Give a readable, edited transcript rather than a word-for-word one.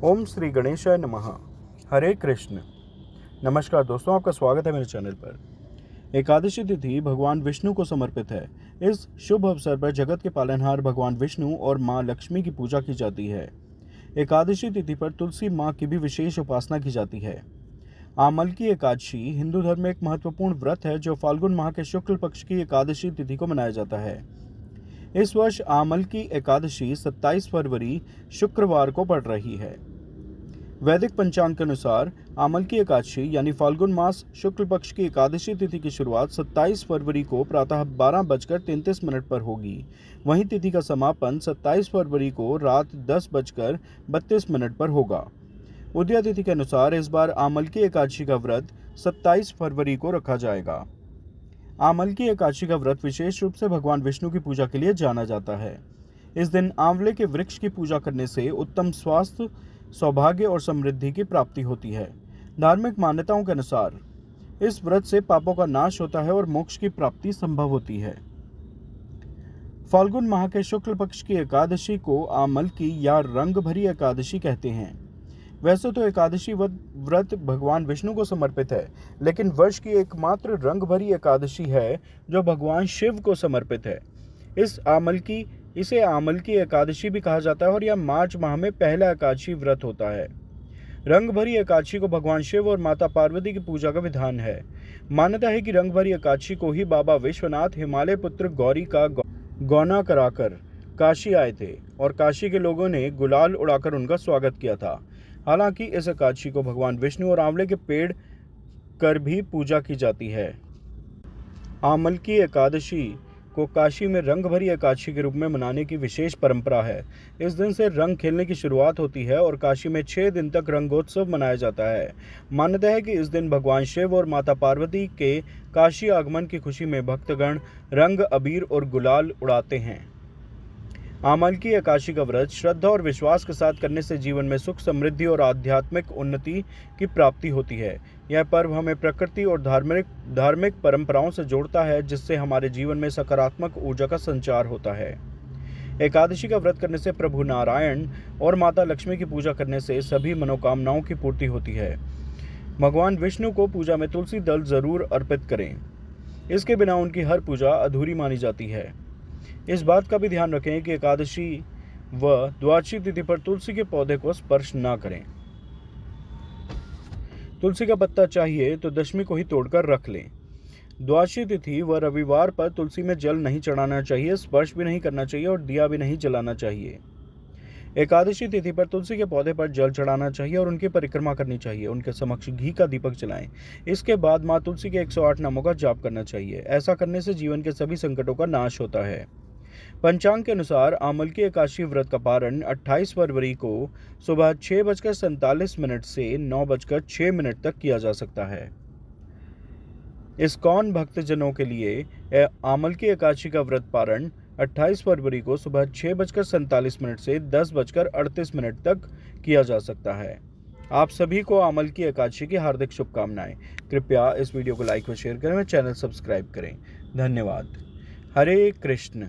ओम श्री गणेशाय नमः। हरे कृष्ण। नमस्कार दोस्तों, आपका स्वागत है मेरे चैनल पर। एकादशी तिथि भगवान विष्णु को समर्पित है। इस शुभ अवसर पर जगत के पालनहार भगवान विष्णु और मां लक्ष्मी की पूजा की जाती है। एकादशी तिथि पर तुलसी मां की भी विशेष उपासना की जाती है। आमलकी एकादशी हिंदू धर्म में एक महत्वपूर्ण व्रत है जो फाल्गुन माह के शुक्ल पक्ष की एकादशी तिथि को मनाया जाता है। इस वर्ष आमलकी एकादशी 27 फरवरी शुक्रवार को पड़ रही है। वैदिक पंचांग के अनुसार आमलकी एकादशी यानी फाल्गुन मास शुक्ल पक्ष की एकादशी तिथि की शुरुआत 27 फरवरी को प्रातः 12:33 पर होगी। वहीं तिथि का समापन 27 फरवरी को रात 10:32 पर होगा। उदया तिथि के अनुसार इस बार आमलकी एकादशी का व्रत 27 फरवरी को रखा जाएगा। आमलकी एकादशी का व्रत विशेष रूप से भगवान विष्णु की पूजा के लिए जाना जाता है। इस दिन आंवले के वृक्ष की पूजा करने से उत्तम स्वास्थ्य, सौभाग्य और समृद्धि की प्राप्ति होती है। धार्मिक मान्यताओं के अनुसार इस व्रत से पापों का नाश होता है और मोक्ष की प्राप्ति संभव होती है। फाल्गुन माह के शुक्ल पक्ष की एकादशी को आमलकी या रंग भरी एकादशी कहते हैं। वैसे तो एकादशी व्रत भगवान विष्णु को समर्पित है, लेकिन वर्ष की एकमात्र रंग भरी एकादशी है जो भगवान शिव को समर्पित है। इसे आमलकी एकादशी भी कहा जाता है और यह मार्च माह में पहला एकादशी व्रत होता है। रंग भरी एकादशी को भगवान शिव और माता पार्वती की पूजा का विधान है। मान्यता है कि रंग भरी एकादशी को ही बाबा विश्वनाथ हिमालय पुत्र गौरी का गौना कराकर काशी आए थे और काशी के लोगों ने गुलाल उड़ाकर उनका स्वागत किया था। हालांकि इस एकादशी को भगवान विष्णु और आंवले के पेड़ कर भी पूजा की जाती है। आमलकी एकादशी को काशी में रंग भरी एकादशी के रूप में मनाने की विशेष परंपरा है। इस दिन से रंग खेलने की शुरुआत होती है और काशी में 6 दिन तक रंगोत्सव मनाया जाता है। मान्यता है कि इस दिन भगवान शिव और माता पार्वती के काशी आगमन की खुशी में भक्तगण रंग, अबीर और गुलाल उड़ाते हैं। आमलकी एकादशी का व्रत श्रद्धा और विश्वास के साथ करने से जीवन में सुख, समृद्धि और आध्यात्मिक उन्नति की प्राप्ति होती है। यह पर्व हमें प्रकृति और धार्मिक परंपराओं से जोड़ता है, जिससे हमारे जीवन में सकारात्मक ऊर्जा का संचार होता है। एकादशी का व्रत करने से प्रभु नारायण और माता लक्ष्मी की पूजा करने से सभी मनोकामनाओं की पूर्ति होती है। भगवान विष्णु को पूजा में तुलसी दल जरूर अर्पित करें। इसके बिना उनकी हर पूजा अधूरी मानी जाती है। इस बात का भी ध्यान रखें कि एकादशी व द्वादशी तिथि पर तुलसी के पौधे को स्पर्श न करें। तुलसी का पत्ता चाहिए तो दशमी को ही तोड़कर रख लें। द्वादशी तिथि व रविवार पर तुलसी में जल नहीं चढ़ाना चाहिए, स्पर्श भी नहीं करना चाहिए और दिया भी नहीं जलाना चाहिए। एकादशी तिथि पर तुलसी के पौधे पर जल चढ़ाना चाहिए और उनकी परिक्रमा करनी चाहिए। उनके समक्ष घी का दीपक जलाएं। इसके बाद मां तुलसी के 108 नामों का जाप करना चाहिए। ऐसा करने से जीवन के सभी संकटों का नाश होता है। पंचांग के अनुसार आमलकी एकादशी व्रत का पारण 28 फरवरी को सुबह 6:47 से 9:06 तक किया जा सकता है। इस्कॉन भक्तजनों के लिए आमलकी एकादशी का व्रत पारण 28 फरवरी को सुबह 6:47 से 10:38 तक किया जा सकता है। आप सभी को आमलकी एकादशी की हार्दिक शुभकामनाएं। कृपया इस वीडियो को लाइक और शेयर करें, चैनल सब्सक्राइब करें। धन्यवाद। हरे कृष्ण।